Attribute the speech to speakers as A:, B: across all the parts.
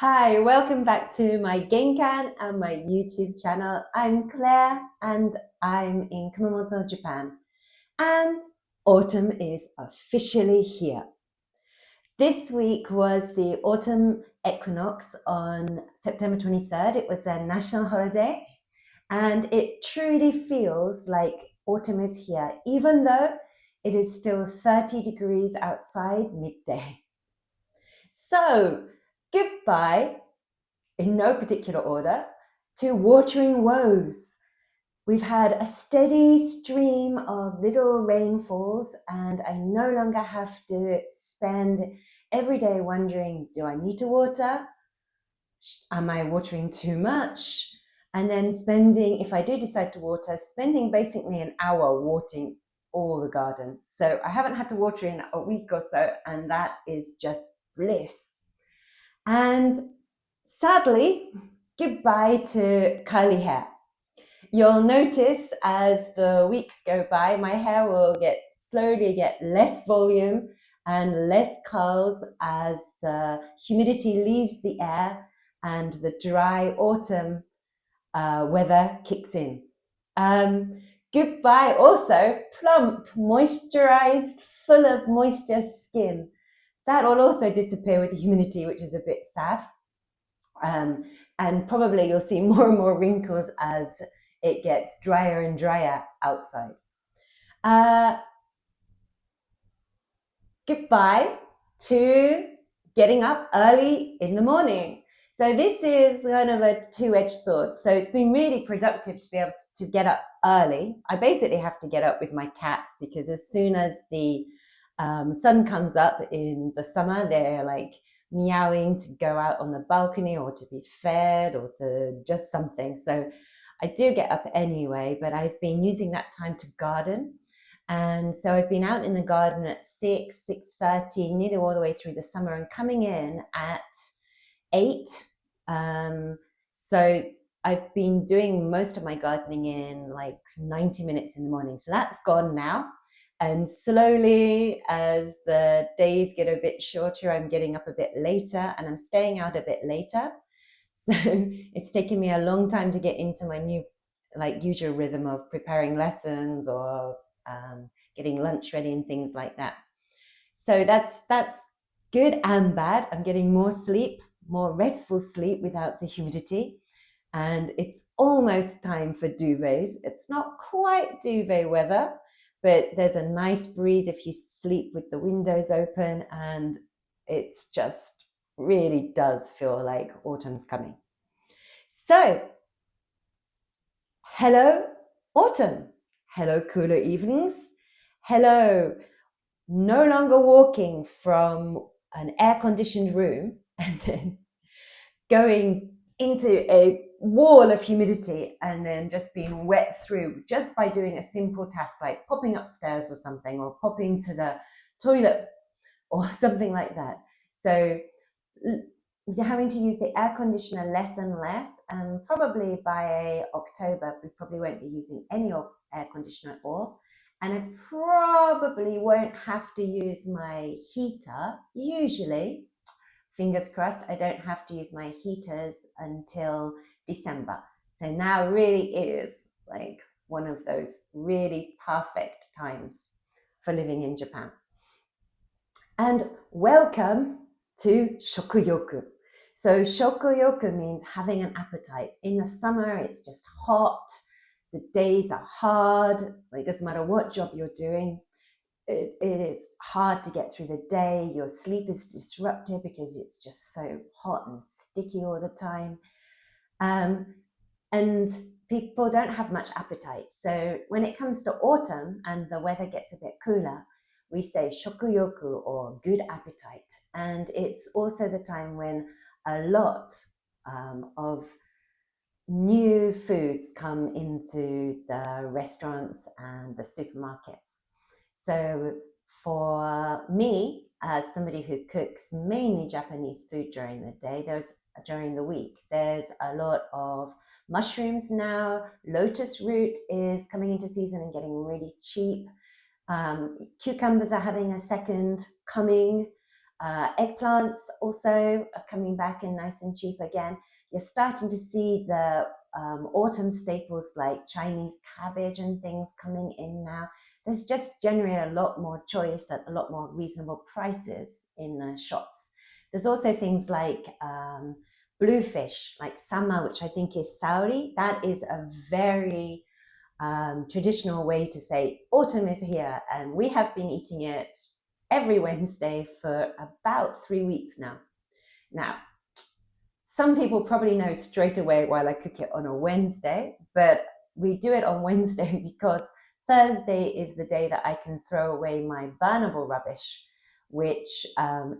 A: Hi, welcome back to my Genkan and my YouTube channel. I'm Claire and I'm in Kumamoto, Japan. And autumn is officially here. This week was the autumn equinox on September 23rd. It was their national holiday and it truly feels like autumn is here, even though it is still 30 degrees outside midday. So, goodbye in no particular order, to watering woes. We've had a steady stream of little rainfalls, and I no longer have to spend every day wondering, do I need to water? Am I watering too much? And then spending, if I do decide to water, spending basically an hour watering all the garden. So I haven't had to water in a week or so, and that is just bliss. And sadly, goodbye to curly hair. You'll notice as the weeks go by, my hair will slowly get less volume and less curls as the humidity leaves the air and the dry autumn weather kicks in. Goodbye also plump, moisturized, full of moisture skin. That will also disappear with the humidity, which is a bit sad. And probably you'll see more and more wrinkles as it gets drier and drier outside. Goodbye to getting up early in the morning. So this is kind of a two-edged sword. So it's been really productive to be able to get up early. I basically have to get up with my cats because as soon as the sun comes up in the summer, they're like meowing to go out on the balcony or to be fed or to just something. So I do get up anyway, but I've been using that time to garden. And so I've been out in the garden at 6:30, nearly all the way through the summer, and coming in at 8. So I've been doing most of my gardening in like 90 minutes in the morning. So that's gone now. And slowly, as the days get a bit shorter, I'm getting up a bit later and I'm staying out a bit later. So it's taken me a long time to get into my new, like, usual rhythm of preparing lessons or getting lunch ready and things like that. So that's good and bad. I'm getting more sleep, more restful sleep without the humidity. And it's almost time for duvets. It's not quite duvet weather, but there's a nice breeze if you sleep with the windows open, and it's just really does feel like autumn's coming. So, hello autumn, hello cooler evenings, hello no longer walking from an air-conditioned room and then going into a wall of humidity and then just being wet through just by doing a simple task like popping upstairs or something, or popping to the toilet or something like that. So having to use the air conditioner less and less, and probably by October we probably won't be using any air conditioner at all. And I probably won't have to use my heater. Usually, fingers crossed, I don't have to use my heaters until December. So now really is like one of those really perfect times for living in Japan. And welcome to shokuyoku. So shokuyoku means having an appetite. In the summer, it's just hot. The days are hard. It doesn't matter what job you're doing. It is hard to get through the day. Your sleep is disrupted because it's just so hot and sticky all the time. And people don't have much appetite. So when it comes to autumn and the weather gets a bit cooler, we say shokuyoku, or good appetite. And it's also the time when a lot of new foods come into the restaurants and the supermarkets. So for me, as somebody who cooks mainly Japanese food during the day, during the week, there's a lot of mushrooms now. Lotus root is coming into season and getting really cheap. Cucumbers are having a second coming. Eggplants also are coming back and nice and cheap again. You're starting to see the autumn staples like Chinese cabbage and things coming in now. There's just generally a lot more choice at a lot more reasonable prices in the shops. There's also things like bluefish, like sama, which I think is sauri. That is a very traditional way to say autumn is here, and we have been eating it every Wednesday for about 3 weeks now. Now, some people probably know straight away why I cook it on a Wednesday, but we do it on Wednesday because Thursday is the day that I can throw away my burnable rubbish, which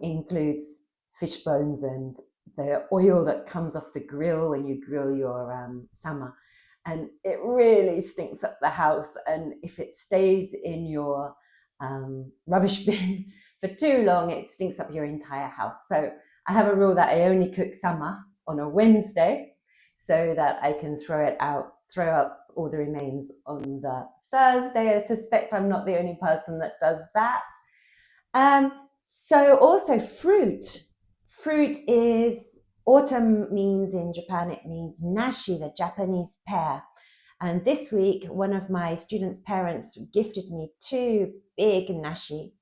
A: includes fish bones and the oil that comes off the grill when you grill your sama. And it really stinks up the house. And if it stays in your rubbish bin for too long, it stinks up your entire house. So I have a rule that I only cook sama on a Wednesday so that I can throw out all the remains on the Thursday. I suspect I'm not the only person that does that. So also fruit. Fruit is, autumn means in Japan, it means nashi, the Japanese pear. And this week, one of my students' parents gifted me 2 big nashi.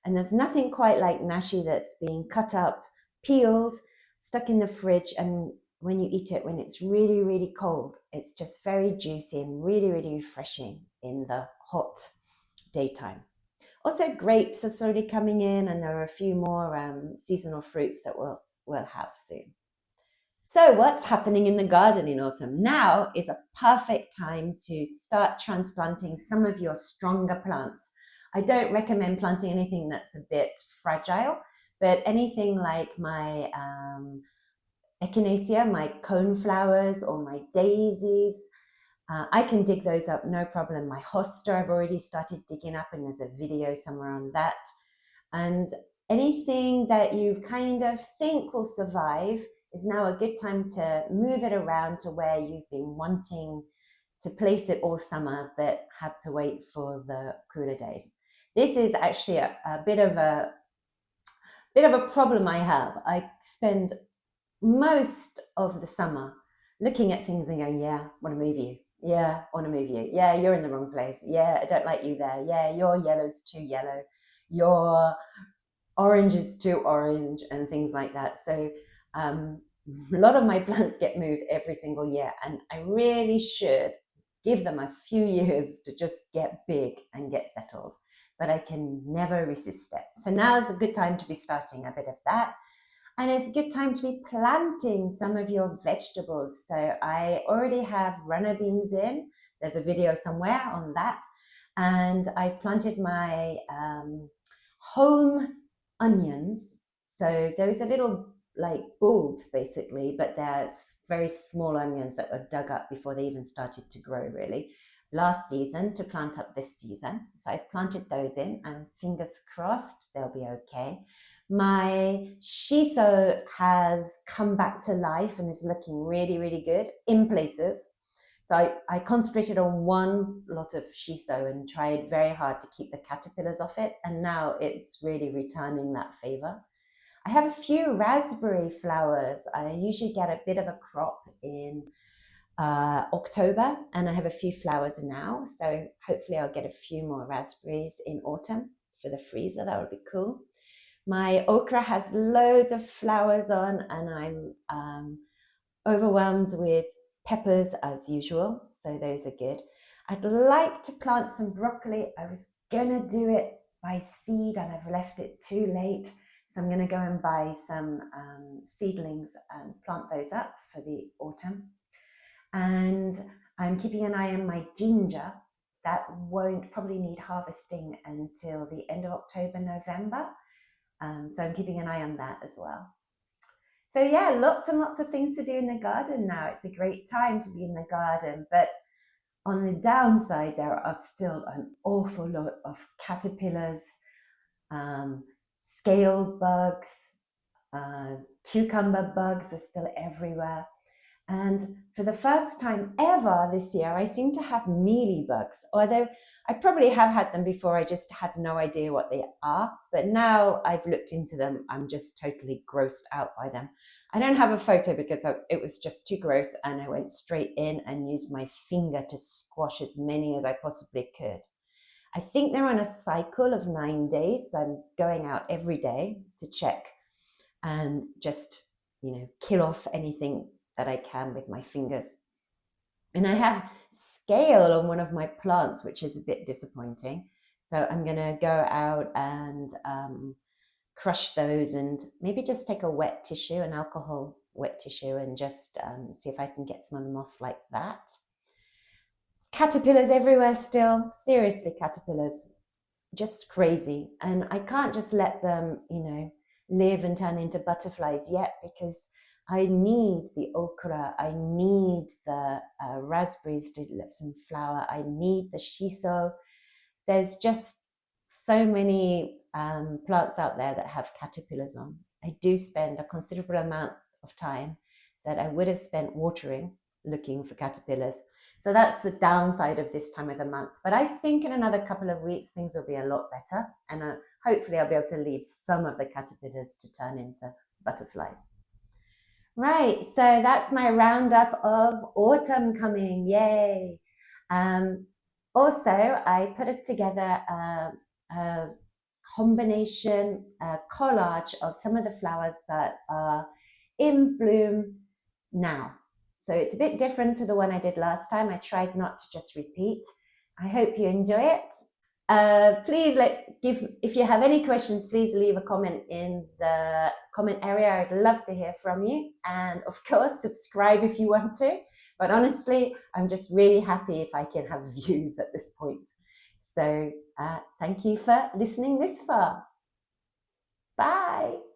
A: And there's nothing quite like nashi that's being cut up, peeled, stuck in the fridge, and when you eat it, when it's really, really cold, it's just very juicy and really, really refreshing in the hot daytime. Also, grapes are slowly coming in, and there are a few more seasonal fruits that we'll have soon. So what's happening in the garden in autumn? Now is a perfect time to start transplanting some of your stronger plants. I don't recommend planting anything that's a bit fragile, but anything like my echinacea, my coneflowers, or my daisies, I can dig those up, no problem. My hosta I've already started digging up, and there's a video somewhere on that. And anything that you kind of think will survive is now a good time to move it around to where you've been wanting to place it all summer, but had to wait for the cooler days. This is actually a bit of a problem I have. I spend most of the summer looking at things and going, yeah, want to move you. Yeah, want to move you. Yeah, you're in the wrong place. Yeah, I don't like you there. Yeah, your yellow's too yellow. Your orange is too orange, and things like that. So a lot of my plants get moved every single year, and I really should give them a few years to just get big and get settled, but I can never resist it. So now is a good time to be starting a bit of that. And it's a good time to be planting some of your vegetables. So I already have runner beans in. There's a video somewhere on that. And I've planted my home onions. So those are little like bulbs basically, but they're very small onions that were dug up before they even started to grow really last season to plant up this season. So I've planted those in, and fingers crossed they'll be okay. My shiso has come back to life and is looking really, really good in places. So I concentrated on one lot of shiso and tried very hard to keep the caterpillars off it. And now it's really returning that favor. I have a few raspberry flowers. I usually get a bit of a crop in October, and I have a few flowers now. So hopefully I'll get a few more raspberries in autumn for the freezer. That would be cool. My okra has loads of flowers on, and I'm overwhelmed with peppers as usual. So those are good. I'd like to plant some broccoli. I was gonna do it by seed, and I've left it too late. So I'm gonna go and buy some seedlings and plant those up for the autumn. And I'm keeping an eye on my ginger. That won't probably need harvesting until the end of October, November. So I'm keeping an eye on that as well. So yeah, lots and lots of things to do in the garden now. It's a great time to be in the garden, but on the downside, there are still an awful lot of caterpillars, scale bugs, cucumber bugs are still everywhere. And for the first time ever this year, I seem to have mealybugs, although I probably have had them before. I just had no idea what they are. But now I've looked into them, I'm just totally grossed out by them. I don't have a photo because it was just too gross, and I went straight in and used my finger to squash as many as I possibly could. I think they're on a cycle of 9 days. So I'm going out every day to check and just, kill off anything that I can with my fingers. And I have scale on one of my plants, which is a bit disappointing. So I'm going to go out and crush those, and maybe just take a wet tissue, an alcohol wet tissue, and just see if I can get some of them off like that. Caterpillars everywhere still, seriously, caterpillars, just crazy. And I can't just let them, live and turn into butterflies yet, because I need the okra, I need the raspberries to let some flower, I need the shiso. There's just so many plants out there that have caterpillars on. I do spend a considerable amount of time that I would have spent watering looking for caterpillars. So that's the downside of this time of the month. But I think in another couple of weeks, things will be a lot better. And hopefully I'll be able to leave some of the caterpillars to turn into butterflies. Right, so that's my roundup of autumn coming, yay. Also, I put it together a combination, a collage of some of the flowers that are in bloom now. So it's a bit different to the one I did last time. I tried not to just repeat. I hope you enjoy it. Please if you have any questions, please leave a comment in the comment area. I'd love to hear from you. And of course, subscribe if you want to. But honestly, I'm just really happy if I can have views at this point. So thank you for listening this far. Bye.